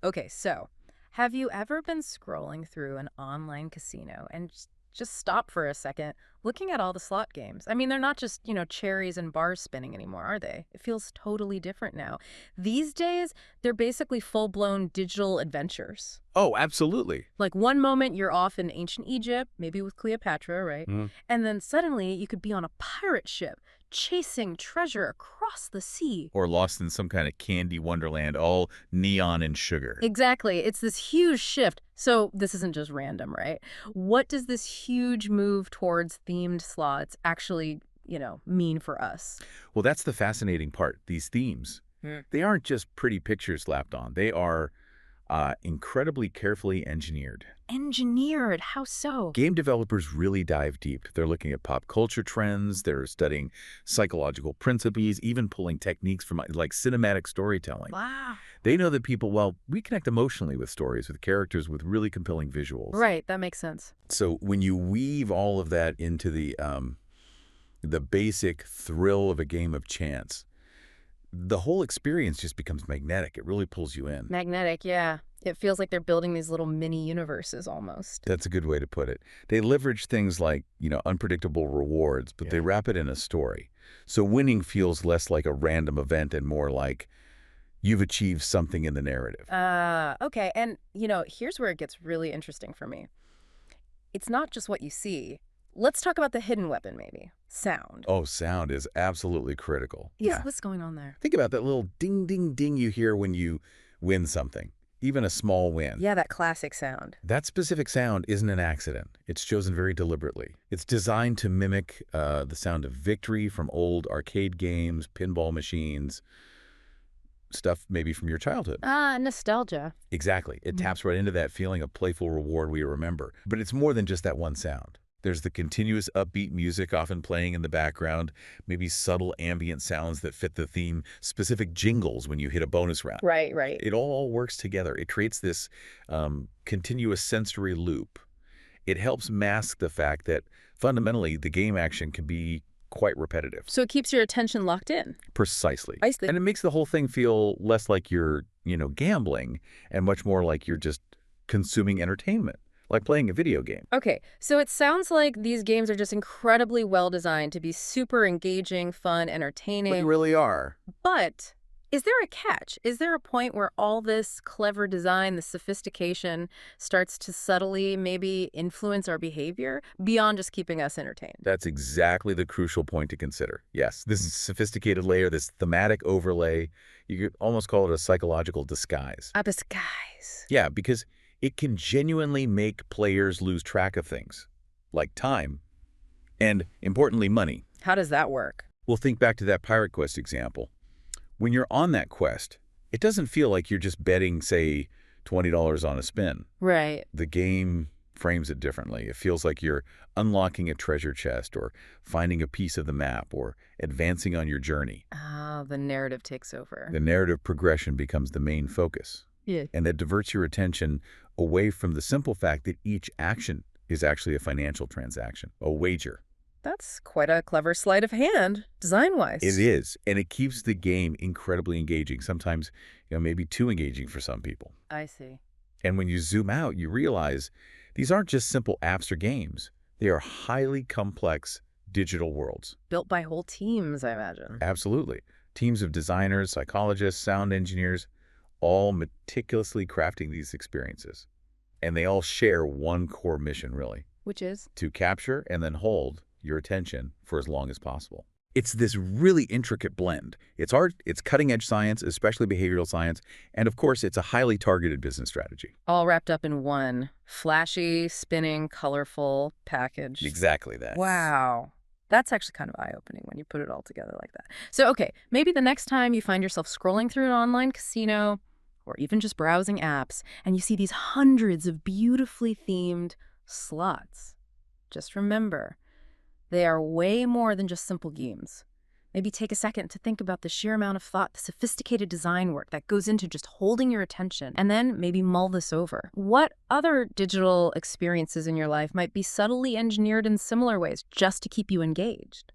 Okay, so have you ever been scrolling through an online casino and just stop for a second looking at all the slot games? I mean, they're not just, cherries and bars spinning anymore, are they? It feels totally different now. These days, they're basically full-blown digital adventures. Oh, absolutely. Like one moment you're off in ancient Egypt, maybe with Cleopatra, right? Mm. And then suddenly you could be on a pirate ship chasing treasure across the sea. Or lost in some kind of candy wonderland, all neon and sugar. Exactly. It's this huge shift. So this isn't just random, right? What does this huge move towards themed slots actually, mean for us? Well, that's the fascinating part. These themes, they aren't just pretty pictures slapped on. They are incredibly carefully engineered. Engineered. How so? Game developers really dive deep. They're looking at pop culture trends, they're studying psychological principles, even pulling techniques from like cinematic storytelling. Wow. They know that people, well, we connect emotionally with stories, with characters, with really compelling visuals. Right. That makes sense. So when you weave all of that into the basic thrill of a game of chance, the whole experience just becomes magnetic. It really pulls you in. Magnetic, yeah. It feels like they're building these little mini universes almost. That's a good way to put it. They leverage things like, unpredictable rewards, but they wrap it in a story. So winning feels less like a random event and more like you've achieved something in the narrative. Okay. And, here's where it gets really interesting for me. It's not just what you see. Let's talk about the hidden weapon, maybe. Sound. Oh, sound is absolutely critical. Yeah. What's going on there? Think about that little ding, ding, ding you hear when you win something, even a small win. Yeah, that classic sound. That specific sound isn't an accident. It's chosen very deliberately. It's designed to mimic the sound of victory from old arcade games, pinball machines, stuff maybe from your childhood. Nostalgia. Exactly. It taps right into that feeling of playful reward we remember. But it's more than just that one sound. There's the continuous upbeat music often playing in the background, maybe subtle ambient sounds that fit the theme, specific jingles when you hit a bonus round. Right. It all works together. It creates this continuous sensory loop. It helps mask the fact that fundamentally the game action can be quite repetitive. So it keeps your attention locked in. Precisely. Precisely. And it makes the whole thing feel less like you're, gambling and much more like you're just consuming entertainment, like playing a video game. Okay, so it sounds like these games are just incredibly well designed to be super engaging, fun, entertaining. They really are. But is there a catch? Is there a point where all this clever design, the sophistication, starts to subtly maybe influence our behavior beyond just keeping us entertained? That's exactly the crucial point to consider. Yes, this is sophisticated layer, this thematic overlay, you could almost call it a psychological disguise. A disguise. Yeah, because it can genuinely make players lose track of things, like time, and, importantly, money. How does that work? Well, think back to that Pirate Quest example. When you're on that quest, it doesn't feel like you're just betting, say, $20 on a spin. Right. The game frames it differently. It feels like you're unlocking a treasure chest or finding a piece of the map or advancing on your journey. The narrative takes over. The narrative progression becomes the main focus. Yeah. And that diverts your attention away from the simple fact that each action is actually a financial transaction, a wager. That's quite a clever sleight of hand, design-wise. It is, and it keeps the game incredibly engaging, sometimes maybe too engaging for some people. I see. And when you zoom out, you realize these aren't just simple apps or games. They are highly complex digital worlds. Built by whole teams, I imagine. Absolutely. Teams of designers, psychologists, sound engineers, all meticulously crafting these experiences. And they all share one core mission, really. Which is? To capture and then hold your attention for as long as possible. It's this really intricate blend. It's art, it's cutting-edge science, especially behavioral science, and of course, it's a highly targeted business strategy. All wrapped up in one flashy, spinning, colorful package. Exactly that. Wow. That's actually kind of eye-opening when you put it all together like that. So, okay, maybe the next time you find yourself scrolling through an online casino or even just browsing apps and you see these hundreds of beautifully themed slots, just remember, they are way more than just simple games. Maybe take a second to think about the sheer amount of thought, the sophisticated design work that goes into just holding your attention, and then maybe mull this over. What other digital experiences in your life might be subtly engineered in similar ways just to keep you engaged?